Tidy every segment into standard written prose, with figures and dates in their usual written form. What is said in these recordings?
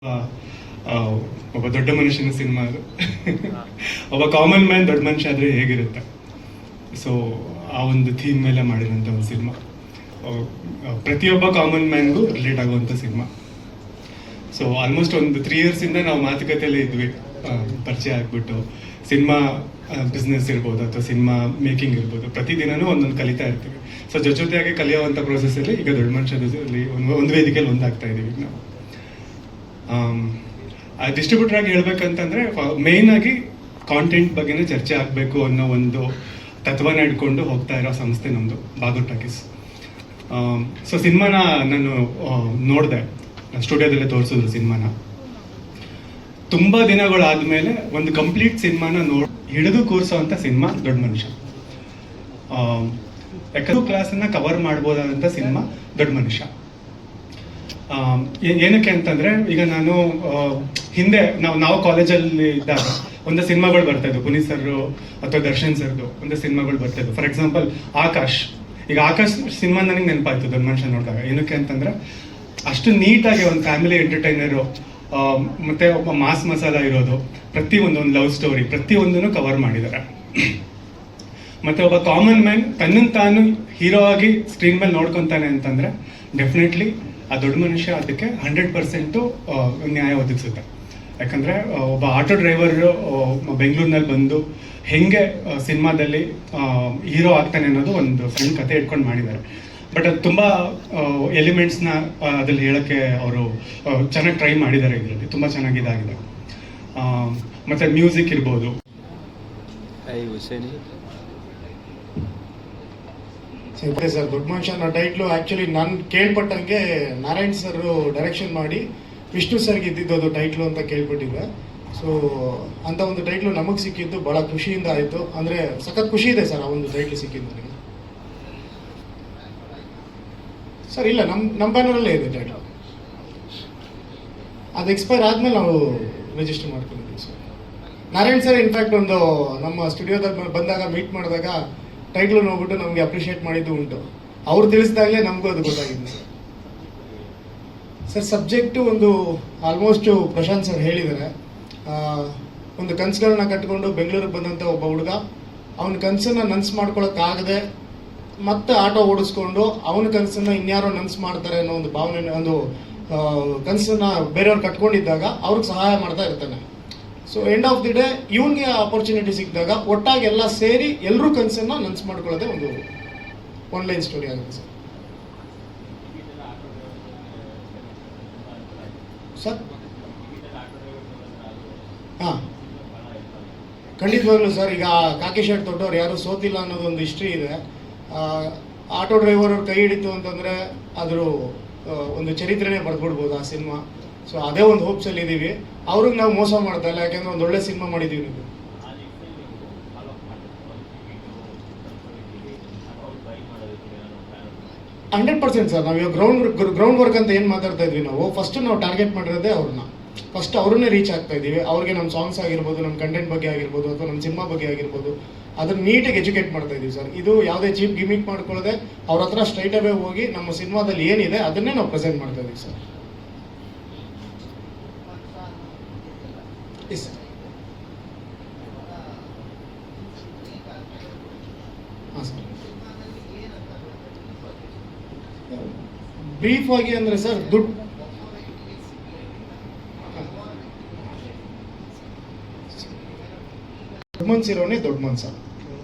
ಆ, ಒಬ್ಬ ದೊಡ್ಡ ಮನುಷ್ಯನ ಸಿನಿಮಾ ಅದು. ಒಬ್ಬ ಕಾಮನ್ ಮ್ಯಾನ್ ದೊಡ್ಡ ಮನುಷ್ಯ ಆದರೆ ಹೇಗಿರುತ್ತೆ, ಸೊ ಆ ಒಂದು ಥೀಮ್ ಮೇಲೆ ಮಾಡಿರೋಂಥ ಒಂದು ಸಿನಿಮಾ. ಪ್ರತಿಯೊಬ್ಬ ಕಾಮನ್ ಮ್ಯಾನ್ಗೂ ರಿಲೇಟ್ ಆಗುವಂಥ ಸಿನಿಮಾ. ಸೊ ಆಲ್ಮೋಸ್ಟ್ ಒಂದು 3 ಇಯರ್ಸಿಂದ ನಾವು ಮಾತುಕತೆಯಲ್ಲೇ ಇದ್ವಿ, ಪರಿಚಯ ಆಗ್ಬಿಟ್ಟು ಸಿನಿಮಾ ಬಿಸ್ನೆಸ್ ಇರ್ಬೋದು ಅಥವಾ ಸಿನಿಮಾ ಮೇಕಿಂಗ್ ಇರ್ಬೋದು, ಪ್ರತಿದಿನನೂ ಒಂದೊಂದು ಕಲಿತಾ ಇರ್ತೀವಿ. ಸೊ ಜೊತೆಯಾಗಿ ಕಲಿಯುವಂಥ ಪ್ರೊಸೆಸ್ಸಲ್ಲಿ ಈಗ ದೊಡ್ಡ ಮನುಷ್ಯದಲ್ಲಿ ಒಂದು ವೇದಿಕೆಯಲ್ಲಿ ಒಂದಾಗ್ತಾ ಇದ್ದೀವಿ ನಾವು. ಡಿಸ್ಟ್ರಿಬ್ಯೂಟರ್ ಆಗಿ ಹೇಳ್ಬೇಕಂತಂದ್ರೆ ಮೇಯ್ನ್ ಆಗಿ ಕಾಂಟೆಂಟ್ ಬಗ್ಗೆನೇ ಚರ್ಚೆ ಆಗಬೇಕು ಅನ್ನೋ ಒಂದು ತತ್ವನ ಇಟ್ಕೊಂಡು ಹೋಗ್ತಾ ಇರೋ ಸಂಸ್ಥೆ ನಮ್ಮದು ಬಾಗೂರ್ ಟಾಕೀಸ್. ಸೊ ಸಿನಿಮಾನ ನಾನು ನೋಡಿದೆ, ಸ್ಟುಡಿಯೋದಲ್ಲೇ ತೋರಿಸಿದ್ರು ಸಿನಿಮಾನ. ತುಂಬ ದಿನಗಳಾದ್ಮೇಲೆ ಒಂದು ಕಂಪ್ಲೀಟ್ ಸಿನಿಮಾನ ಹಿಡಿದು ಕೂರಿಸೋವಂಥ ಸಿನಿಮಾ ದೊಡ್ಡ ಮನುಷ್ಯ. ಯಾಕಂದ್ರೆ ಕ್ಲಾಸನ್ನ ಕವರ್ ಮಾಡ್ಬೋದಾದಂಥ ಸಿನಿಮಾ ದೊಡ್ಡ ಮನುಷ್ಯ. ಏನಕ್ಕೆ ಅಂತಂದ್ರೆ, ಈಗ ನಾನು ಹಿಂದೆ ನಾವು ಕಾಲೇಜಲ್ಲಿ ಇದ್ದಾಗ ಒಂದು ಸಿನಿಮಾಗಳು ಬರ್ತಾ ಇದ್ವು, ಪುನೀತ್ ಸರ್ ಅಥವಾ ದರ್ಶನ್ ಸರ್ದು ಒಂದು ಸಿನಿಮಾಗಳು ಬರ್ತಾ ಇದ್ವು. For example Akash. ಈಗ ಆಕಾಶ್ ಸಿನಿಮಾ ನನಗೆ ನೆನಪಾಯ್ತು ದೊಡ್ಡ ಮನುಷ್ಯ ನೋಡಿದಾಗ. ಏನಕ್ಕೆ ಅಂತಂದ್ರೆ, ಅಷ್ಟು ನೀಟಾಗಿ ಒಂದು ಫ್ಯಾಮಿಲಿ ಎಂಟರ್ಟೈನರು ಮತ್ತೆ ಒಬ್ಬ ಮಾಸ್ ಮಸಾಲ ಇರೋದು, ಒಂದು ಲವ್ ಸ್ಟೋರಿ ಪ್ರತಿಯೊಂದನ್ನು ಕವರ್ ಮಾಡಿದ್ದಾರೆ. ಮತ್ತೆ ಒಬ್ಬ ಕಾಮನ್ ಮ್ಯಾನ್ ತನ್ನನ್ನು ತಾನು ಹೀರೋ ಆಗಿ ಸ್ಕ್ರೀನ್ ಮೇಲೆ ನೋಡ್ಕೊತಾನೆ ಅಂತಂದ್ರೆ ಡೆಫಿನೆಟ್ಲಿ ಆ ದೊಡ್ಡ ಮನುಷ್ಯ ಅದಕ್ಕೆ 100% ನ್ಯಾಯ ಒದಗಿಸುತ್ತೆ. ಯಾಕಂದ್ರೆ ಒಬ್ಬ ಆಟೋ ಡ್ರೈವರ್ ಬೆಂಗಳೂರಿನಲ್ಲಿ ಬಂದು ಹೆಂಗೆ ಸಿನಿಮಾದಲ್ಲಿ ಹೀರೋ ಆಗ್ತಾನೆ ಅನ್ನೋದು ಒಂದು ಸಣ್ಣ ಕತೆ ಇಟ್ಕೊಂಡು ಮಾಡಿದ್ದಾರೆ. ಬಟ್ ಅದು ತುಂಬ ಎಲಿಮೆಂಟ್ಸ್ನ ಅದ್ರಲ್ಲಿ ಹೇಳೋಕ್ಕೆ ಅವರು ಚೆನ್ನಾಗಿ ಟ್ರೈ ಮಾಡಿದ್ದಾರೆ. ಇದರಲ್ಲಿ ತುಂಬ ಚೆನ್ನಾಗಿ ಇದಾಗಿದೆ. ಮತ್ತೆ ಮ್ಯೂಸಿಕ್ ಇರ್ಬೋದು. ಸರ್, ದೊಡ್ಡ ಮನುಷ್ಯನ ಟೈಟ್ಲು ಆ್ಯಕ್ಚುಲಿ ನಾನು ಕೇಳ್ಪಟ್ಟಂಗೆ ನಾರಾಯಣ್ ಸರ್ ಡೈರೆಕ್ಷನ್ ಮಾಡಿ ವಿಷ್ಣು ಸರ್ಗೆ ಇದ್ದಿದ್ದು ಟೈಟ್ಲು ಅಂತ ಕೇಳ್ಪಟ್ಟಿದ್ದೆ. ಸೊ ಅಂಥ ಒಂದು ಟೈಟ್ಲು ನಮಗೆ ಸಿಕ್ಕಿದ್ದು ಭಾಳ ಖುಷಿಯಿಂದ ಆಯಿತು. ಅಂದರೆ ಸಖತ್ ಖುಷಿ ಇದೆ ಸರ್ ಆ ಒಂದು ಟೈಟ್ಲು ಸಿಕ್ಕಿದ್ದು ನನಗೆ. ಸರ್ ಇಲ್ಲ, ನಮ್ಮ ಬ್ಯಾನರಲ್ಲೇ ಇದೆ ಟೈಟ್ಲು. ಅದು ಎಕ್ಸ್ಪೈರ್ ಆದಮೇಲೆ ನಾವು ರಿಜಿಸ್ಟರ್ ಮಾಡ್ಕೊಂಡಿದ್ದೀವಿ ಸರ್. ನಾರಾಯಣ್ ಸರ್ ಇನ್ಫ್ಯಾಕ್ಟ್ ಒಂದು ನಮ್ಮ ಸ್ಟುಡಿಯೋದಾಗ ಬಂದಾಗ ಮೀಟ್ ಮಾಡಿದಾಗ ಟೈಟ್ಲು ನೋಡ್ಬಿಟ್ಟು ನಮಗೆ ಅಪ್ರಿಷಿಯೇಟ್ ಮಾಡಿದ್ದು ಉಂಟು. ಅವ್ರು ತಿಳಿಸಿದಾಗಲೇ ನಮಗೂ ಅದು ಗೊತ್ತಾಗಿದೆ ಸರ್. ಸಬ್ಜೆಕ್ಟು ಒಂದು ಆಲ್ಮೋಸ್ಟು ಪ್ರಶಾಂತ್ ಸರ್ ಹೇಳಿದ್ದಾರೆ. ಒಂದು ಕನಸುಗಳನ್ನ ಕಟ್ಕೊಂಡು ಬೆಂಗಳೂರಿಗೆ ಬಂದಂಥ ಒಬ್ಬ ಹುಡುಗ ಅವನ ಕನಸನ್ನು ನನಸು ಮಾಡ್ಕೊಳಕ್ಕಾಗದೆ ಮತ್ತೆ ಆಟೋ ಓಡಿಸ್ಕೊಂಡು ಅವನ ಕನಸನ್ನು ಇನ್ಯಾರೋ ನನಸು ಮಾಡ್ತಾರೆ ಅನ್ನೋ ಒಂದು ಭಾವನೆ, ಒಂದು ಕನಸನ್ನು ಬೇರೆಯವ್ರು ಕಟ್ಕೊಂಡಿದ್ದಾಗ ಅವ್ರಿಗೆ ಸಹಾಯ ಮಾಡ್ತಾ ಇರ್ತಾನೆ. So end of the day ಇವನಿಗೆ ಆಪರ್ಚುನಿಟಿ ಸಿಕ್ಕಿದಾಗ ಒಟ್ಟಾಗಿ ಎಲ್ಲ ಸೇರಿ ಎಲ್ಲರೂ ಕನಸನ್ನು ನನಸು ಮಾಡ್ಕೊಳ್ಳೋದೇ ಒಂದು ಆನ್ಲೈನ್ ಸ್ಟೋರಿ ಆಗುತ್ತೆ ಸರ್. ಸರ್ ಹಾಂ, ಖಂಡಿತವಾಗ್ಲೂ ಸರ್. ಈಗ ಕಾಕಿ ಶರ್ಟ್ ದೊಡ್ಡವ್ರು ಯಾರು ಸೋತಿಲ್ಲ ಅನ್ನೋದು ಒಂದು ಹಿಸ್ಟ್ರಿ ಇದೆ. ಆಟೋ ಡ್ರೈವರ್ ಅವ್ರು ಕೈ ಹಿಡಿತು ಅಂತಂದರೆ ಅದ್ರ ಒಂದು ಚರಿತ್ರೆನೇ ಬರೆದ್ಬಿಡ್ಬೋದು ಆ ಸಿನಿಮಾ. ಸೊ ಅದೇ ಒಂದು ಹೋಪ್ಸಲ್ಲಿ ಇದ್ದೀವಿ. ಅವ್ರಿಗೆ ನಾವು ಮೋಸ ಮಾಡ್ತಾ ಇಲ್ಲ, ಯಾಕೆಂದ್ರೆ ಒಂದು ಒಳ್ಳೆ ಸಿನಿಮಾ ಮಾಡಿದ್ದೀವಿ ನೀವು. 100% ಸರ್. ನಾವು ಇವಾಗ ಗ್ರೌಂಡ್ ವರ್ಕ್ ಅಂತ ಏನು ಮಾತಾಡ್ತಾ ಇದ್ವಿ, ಫಸ್ಟ್ ನಾವು ಟಾರ್ಗೆಟ್ ಮಾಡಿರೋದೇ ಅವ್ರನ್ನ. ಫಸ್ಟ್ ಅವ್ರನ್ನೇ ರೀಚ್ ಆಗ್ತಾ ಇದ್ದೀವಿ. ಅವ್ರಿಗೆ ನಮ್ಮ ಸಾಂಗ್ಸ್ ಆಗಿರ್ಬೋದು, ನಮ್ಮ ಕಂಟೆಂಟ್ ಬಗ್ಗೆ ಆಗಿರ್ಬೋದು, ಅಥವಾ ನಮ್ಮ ಸಿನಿಮಾ ಬಗ್ಗೆ ಆಗಿರ್ಬೋದು, ಅದನ್ನ ನೀಟಾಗಿ ಎಜುಕೇಟ್ ಮಾಡ್ತಾ ಇದ್ದೀವಿ ಸರ್. ಇದು ಯಾವುದೇ ಚೀಪ್ ಗಿಮಿಕ್ ಮಾಡ್ಕೊಳ್ಳದೆ ಅವ್ರ ಹತ್ರ ಸ್ಟ್ರೈಟ್ ಅವೇ ಹೋಗಿ ನಮ್ಮ ಸಿನಿಮಾದಲ್ಲಿ ಏನಿದೆ ಅದನ್ನೇ ನಾವು ಪ್ರೆಸೆಂಟ್ ಮಾಡ್ತಾ ಇದ್ದೀವಿ ಸರ್. ಹಾಂ ಸರ್. ಬ್ರೀಫ್ ಆಗಿ ಅಂದರೆ ಸರ್, ದೊಡ್ಡ ಮನ್ಸಿರೋನೇ ದೊಡ್ಡ ಮನ್ಸ,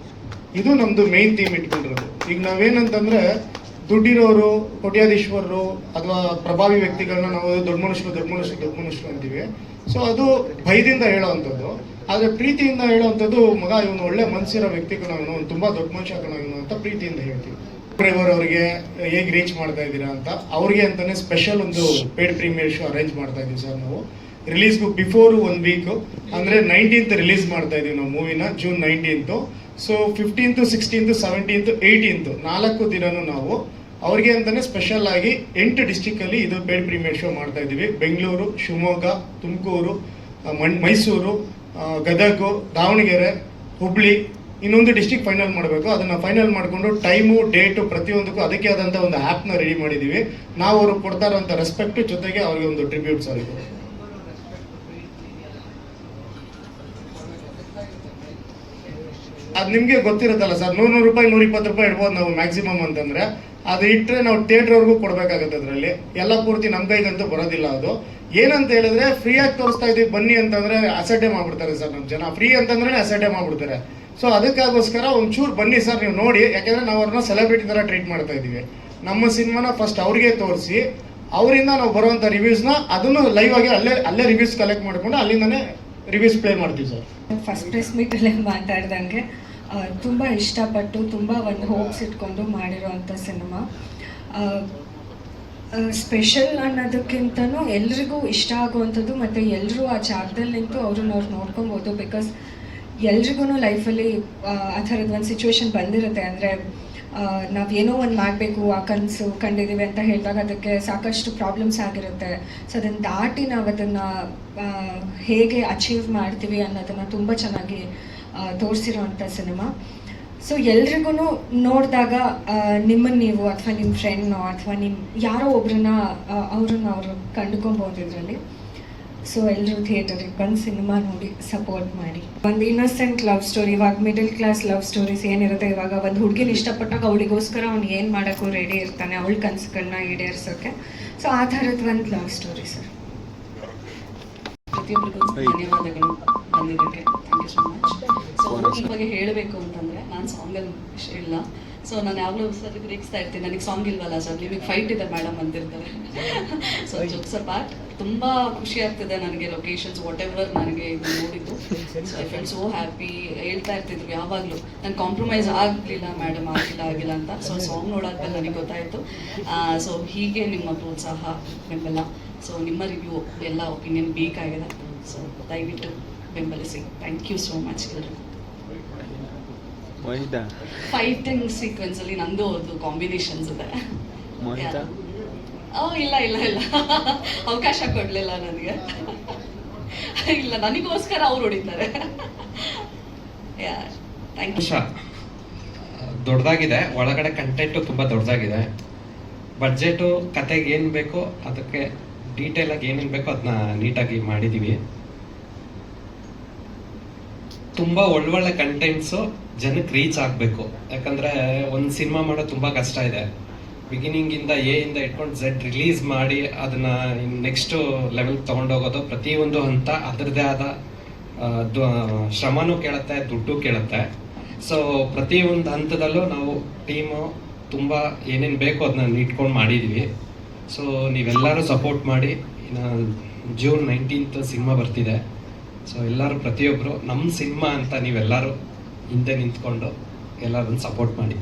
ಇದು ನಮ್ದು ಮೇನ್ ಥೀಮ್ ಇಟ್ಕೊಂಡಿರೋದು. ಈಗ ನಾವೇನಂತಂದ್ರೆ, ದುಡ್ಡಿರೋರು, ಕೋಟ್ಯಾಧೀಶ್ವರರು ಅಥವಾ ಪ್ರಭಾವಿ ವ್ಯಕ್ತಿಗಳನ್ನ ನಾವು ದೊಡ್ಡ ಮನುಷ್ಯರು ಅಂತೀವಿ. ಸೊ ಅದು ಭಯದಿಂದ ಹೇಳೋವಂಥದ್ದು. ಆದರೆ ಪ್ರೀತಿಯಿಂದ ಹೇಳೋವಂಥದ್ದು, ಮಗ ಇವನು ಒಳ್ಳೆ ಮನಸ್ಸಿರೋ ವ್ಯಕ್ತಿ ಕಣ, ಇವನು ತುಂಬ ದೊಡ್ಡ ಮನುಷ್ಯ ಕಣ ಇವನು ಅಂತ ಪ್ರೀತಿಯಿಂದ ಹೇಳ್ತೀವಿ. ಡ್ರೈವರ್ ಅವರಿಗೆ ಹೇಗೆ ರೀಚ್ ಮಾಡ್ತಾ ಇದ್ದೀರಾ ಅಂತ ಅವ್ರಿಗೆ ಅಂತಾನೆ ಸ್ಪೆಷಲ್ ಒಂದು ಪೇಡ್ ಪ್ರೀಮಿಯರ್ ಶೋ ಅರೇಂಜ್ ಮಾಡ್ತಾ ಇದ್ದೀವಿ ಸರ್. ನಾವು ರಿಲೀಸ್ಗೂ ಬಿಫೋರ್ 1 ವೀಕ್ ಅಂದರೆ 19th ರಿಲೀಸ್ ಮಾಡ್ತಾ ಇದ್ದೀವಿ ನಾವು ಮೂವಿನ, June 19th. So 15th, 16th, 17th, 18th 4 ದಿನನೂ ನಾವು ಅವ್ರಿಗೆ ಅಂತಾನೆ ಸ್ಪೆಷಲ್ ಆಗಿ 8 ಡಿಸ್ಟಿಕಲ್ಲಿ ಇದು ಪೇಡ್ ಪ್ರೀಮಿಯರ್ ಶೋ ಮಾಡ್ತಾ ಇದ್ದೀವಿ. ಬೆಂಗಳೂರು, ಶಿವಮೊಗ್ಗ, ತುಮಕೂರು, ಮೈಸೂರು, ಗದಗ, ದಾವಣಗೆರೆ, ಹುಬ್ಳಿ, ಇನ್ನೊಂದು ಡಿಸ್ಟಿಕ್ ಫೈನಲ್ ಮಾಡಬೇಕು. ಅದನ್ನು ಫೈನಲ್ ಮಾಡಿಕೊಂಡು ಟೈಮು, ಡೇಟು ಪ್ರತಿಯೊಂದಕ್ಕೂ ಅದಕ್ಕೆ ಆದಂಥ ಒಂದು ಆ್ಯಪ್ನ ರೆಡಿ ಮಾಡಿದ್ದೀವಿ ನಾವು. ಅವ್ರಿಗೆ ಕೊಡ್ತಾ ಇರೋಂಥ ರೆಸ್ಪೆಕ್ಟ್ ಜೊತೆಗೆ ಅವ್ರಿಗೆ ಒಂದು ಟ್ರಿಬ್ಯೂಟ್ ಸರ್ ಇದು. ಅದು ನಿಮಗೆ ಗೊತ್ತಿರುತ್ತಲ್ಲ ಸರ್, 100 ರೂಪಾಯಿ 120 ರೂಪಾಯಿ ಇಡ್ಬೋದು ನಾವು ಮ್ಯಾಕ್ಸಿಮಮ್ ಅಂತಂದ್ರೆ. ಅದು ಇಟ್ಟರೆ ನಾವು ಥಿಯೇಟ್ರ್ವರೆಗೂ ಕೊಡಬೇಕಾಗುತ್ತೆ. ಅದರಲ್ಲಿ ಎಲ್ಲ ಪೂರ್ತಿ ನಮ್ಮ ಕೈಗಂತೂ ಬರೋದಿಲ್ಲ. ಅದು ಏನಂತ ಹೇಳಿದ್ರೆ ಫ್ರೀಯಾಗಿ ತೋರಿಸ್ತಾ ಇದೀವಿ ಬನ್ನಿ ಅಂತಂದ್ರೆ ಅಸಡ್ಡೆ ಮಾಡ್ಬಿಡ್ತಾರೆ ಸರ್ ನಮ್ಮ ಜನ. ಫ್ರೀ ಅಂತಂದ್ರೆ ಅಸಡ್ಡೆ ಮಾಡ್ಬಿಡ್ತಾರೆ. ಸೊ ಅದಕ್ಕಾಗೋಸ್ಕರ ಒಂಚೂರು ಬನ್ನಿ ಸರ್ ನೀವು ನೋಡಿ, ಯಾಕೆಂದ್ರೆ ನಾವು ಅವ್ರನ್ನ ಸೆಲೆಬ್ರಿಟಿ ಥರ ಟ್ರೀಟ್ ಮಾಡ್ತಾ ಇದ್ದೀವಿ. ನಮ್ಮ ಸಿನಿಮಾನ ಫಸ್ಟ್ ಅವ್ರಿಗೆ ತೋರಿಸಿ ಅವರಿಂದ ನಾವು ಬರುವಂಥ ರಿವ್ಯೂಸ್ನ ಅದನ್ನು ಲೈವ್ ಆಗಿ ಅಲ್ಲೇ ರಿವ್ಯೂಸ್ ಕಲೆಕ್ಟ್ ಮಾಡಿಕೊಂಡು ಅಲ್ಲಿಂದನೇ ರಿವ್ಯೂಸ್ ಪ್ಲೇ ಮಾಡ್ತೀವಿ ಸರ್. ಫಸ್ಟ್ ಪ್ರೆಸ್ ಮೀಟಲ್ಲೇ ಮಾತಾಡ್ದಂಗೆ ತುಂಬ ಇಷ್ಟಪಟ್ಟು ತುಂಬ ಒಂದು ಹೋಪ್ಸ್ ಇಟ್ಕೊಂಡು ಮಾಡಿರೋವಂಥ ಸಿನಿಮಾ. ಸ್ಪೆಷಲ್ ಅನ್ನೋದಕ್ಕಿಂತನೂ ಎಲ್ರಿಗೂ ಇಷ್ಟ ಆಗುವಂಥದ್ದು, ಮತ್ತು ಎಲ್ಲರೂ ಆ ಜಾಗದಲ್ಲಿ ನಿಂತು ಅವ್ರನ್ನ ಅವ್ರು ನೋಡ್ಕೊಬೋದು. ಬಿಕಾಸ್ ಎಲ್ರಿಗೂ ಲೈಫಲ್ಲಿ ಆ ಥರದ್ದು ಒಂದು ಸಿಚುವೇಶನ್ ಬಂದಿರುತ್ತೆ. ಅಂದರೆ ನಾವೇನೋ ಒಂದು ಮಾಡಬೇಕು, ಆ ಕನಸು ಕಂಡಿದ್ದೀವಿ ಅಂತ ಹೇಳಿದಾಗ ಅದಕ್ಕೆ ಸಾಕಷ್ಟು ಪ್ರಾಬ್ಲಮ್ಸ್ ಆಗಿರುತ್ತೆ. ಸೊ ಅದನ್ನು ದಾಟಿ ನಾವು ಅದನ್ನು ಹೇಗೆ ಅಚೀವ್ ಮಾಡ್ತೀವಿ ಅನ್ನೋದನ್ನು ತುಂಬ ಚೆನ್ನಾಗಿ ತೋರಿಸಿರೋವಂಥ ಸಿನಿಮಾ. ಸೊ ಎಲ್ರಿಗೂ ನೋಡಿದಾಗ ನಿಮ್ಮನ್ನು ನೀವು ಅಥವಾ ನಿಮ್ಮ ಫ್ರೆಂಡ್ನೋ ಅಥವಾ ನಿಮ್ಮ ಯಾರೋ ಒಬ್ರನ್ನ ಅವ್ರನ್ನ ಅವರು ಕಂಡುಕೊಬೋದು ಇದರಲ್ಲಿ. ಸೊ ಎಲ್ಲರೂ ಥಿಯೇಟರಿಗೆ ಬಂದು ಸಿನಿಮಾ ನೋಡಿ ಸಪೋರ್ಟ್ ಮಾಡಿ. ಒಂದು ಇನ್ನೋಸೆಂಟ್ ಲವ್ ಸ್ಟೋರಿ, ಇವಾಗ ಮಿಡಲ್ ಕ್ಲಾಸ್ ಲವ್ ಸ್ಟೋರೀಸ್ ಏನಿರುತ್ತೆ, ಇವಾಗ ಒಂದು ಹುಡುಗಿನ ಇಷ್ಟಪಟ್ಟಾಗ ಅವಳಿಗೋಸ್ಕರ ಅವ್ನು ಏನು ಮಾಡೋಕ್ಕೂ ರೆಡಿ ಇರ್ತಾನೆ, ಅವಳ ಕನಸುಗಳನ್ನ ಈಡೇರಿಸೋಕ್ಕೆ. ಸೊ ಆ ಥರದ್ದು ಒಂದು ಲವ್ ಸ್ಟೋರಿ ಸರ್. ಪ್ರತಿಯೊಬ್ಬರಿಗೂ ಧನ್ಯವಾದಗಳು ಬಂದಿದ್ದಕ್ಕೆ. Thank you so much. So ಈ ಬಗ್ಗೆ ಹೇಳಬೇಕು ಅಂತಂದರೆ ನಾನು ಸಾಂಗಲ್ಲಿ ಇಲ್ಲ. ಸೊ ನಾನು ಯಾವಾಗಲೂ ಸರ್ ರೇಗಿಸ್ತಾ ಇರ್ತೀನಿ, ನನಗೆ ಸಾಂಗ್ ಇಲ್ವಲ್ಲ ಸರ್, ನಿಮಗೆ ಫೈಟ್ ಇದೆ ಮೇಡಮ್ ಅಂತಿರ್ತಾರೆ. ಸೊ ಜೋಕ್ಸ್ ಅಪಾರ್ಟ್, ತುಂಬ ಖುಷಿ ಆಗ್ತಿದೆ ನನಗೆ ಲೊಕೇಶನ್ಸ್ ವಾಟ್ ಎವರ್ ನನಗೆ ಇದು ನೋಡಿದ್ದು. So I felt so happy. ಹೇಳ್ತಾ ಇರ್ತಿದ್ರು ಯಾವಾಗಲೂ, ನಾನು ಕಾಂಪ್ರಮೈಸ್ ಆಗಲಿಲ್ಲ ಮೇಡಮ್, ಆಗಿಲ್ಲ ಅಂತ. ಸೊ ಸಾಂಗ್ ನೋಡೋದ್ಮೇಲೆ ನನಗೆ ಗೊತ್ತಾಯಿತು. ಸೊ ಹೀಗೆ ನಿಮ್ಮ ಪ್ರೋತ್ಸಾಹ ಬೆಂಬಲ, ಸೊ ನಿಮ್ಮ ರಿವ್ಯೂ ಎಲ್ಲ ಒಪಿನಿಯನ್ ಬೇಕಾಗಿದೆ. ಸೊ ದಯವಿಟ್ಟು ಬೆಂಬಲಿಸಿ. ಥ್ಯಾಂಕ್ ಯು ಸೋ ಮಚ್ ಎಲ್ಲರಿಗೂ. ಫೈಟಿಂಗ್ ಸೀಕ್ವೆನ್ಸ್ ಅಲ್ಲಿ ನಂದು ಅವ್ರದ್ದು ಕಾಂಬಿನೇಷನ್ಸ್ ಇದೆ. ಇಲ್ಲ ಇಲ್ಲ ಇಲ್ಲ ಅವಕಾಶ ಕೊಡ್ಲಿಲ್ಲ ನನಗೆ. ಇಲ್ಲ, ನನಗೋಸ್ಕರ ಅವ್ರು ಹೊಡಿತಾರೆ. Thank you. ದೊಡ್ಡದಾಗಿದೆ, ಒಳಗಡೆ ಕಂಟೆಂಟು ತುಂಬ ದೊಡ್ಡದಾಗಿದೆ. ಬಡ್ಜೆಟು ಕತೆಗೆ ಏನು ಬೇಕೋ ಅದಕ್ಕೆ ಡೀಟೇಲ್ ಆಗಿ ಏನೇನು ಬೇಕೋ ಅದನ್ನ ನೀಟಾಗಿ ಮಾಡಿದ್ದೀವಿ. ತುಂಬ ಒಳ್ಳೊಳ್ಳೆ ಕಂಟೆಂಟ್ಸು ಜನಕ್ಕೆ ರೀಚ್ ಆಗಬೇಕು. ಯಾಕಂದರೆ ಒಂದು ಸಿನಿಮಾ ಮಾಡೋದು ತುಂಬ ಕಷ್ಟ ಇದೆ. ಬಿಗಿನಿಂಗಿಂದ ಇಂದ ಇಟ್ಕೊಂಡು ಝೆಡ್ ರಿಲೀಸ್ ಮಾಡಿ ಅದನ್ನು ನೆಕ್ಸ್ಟು ಲೆವೆಲ್ಗೆ ತೊಗೊಂಡೋಗೋದು, ಪ್ರತಿಯೊಂದು ಹಂತ ಅದರದ್ದೇ ಆದ ಶ್ರಮನೂ ಕೇಳುತ್ತೆ, ದುಡ್ಡು ಕೇಳುತ್ತೆ. ಸೊ ಪ್ರತಿಯೊಂದು ಹಂತದಲ್ಲೂ ನಾವು ಟೀಮು ತುಂಬ ಏನೇನು ಬೇಕೋ ಅದನ್ನ ಇಟ್ಕೊಂಡು ಮಾಡಿದ್ದೀವಿ. ಸೊ ನೀವೆಲ್ಲರೂ ಸಪೋರ್ಟ್ ಮಾಡಿ. ಇನ್ನು ಜೂನ್ 19th ಸಿನಿಮಾ ಬರ್ತಿದೆ. ಸೊ ಎಲ್ಲರೂ ಪ್ರತಿಯೊಬ್ಬರು ನಮ್ಮ ಸಿನಿಮಾ ಅಂತ ನೀವೆಲ್ಲರೂ ಹಿಂದೆ ನಿಂತ್ಕೊಂಡು ಎಲ್ಲರನ್ನು ಸಪೋರ್ಟ್ ಮಾಡಿ.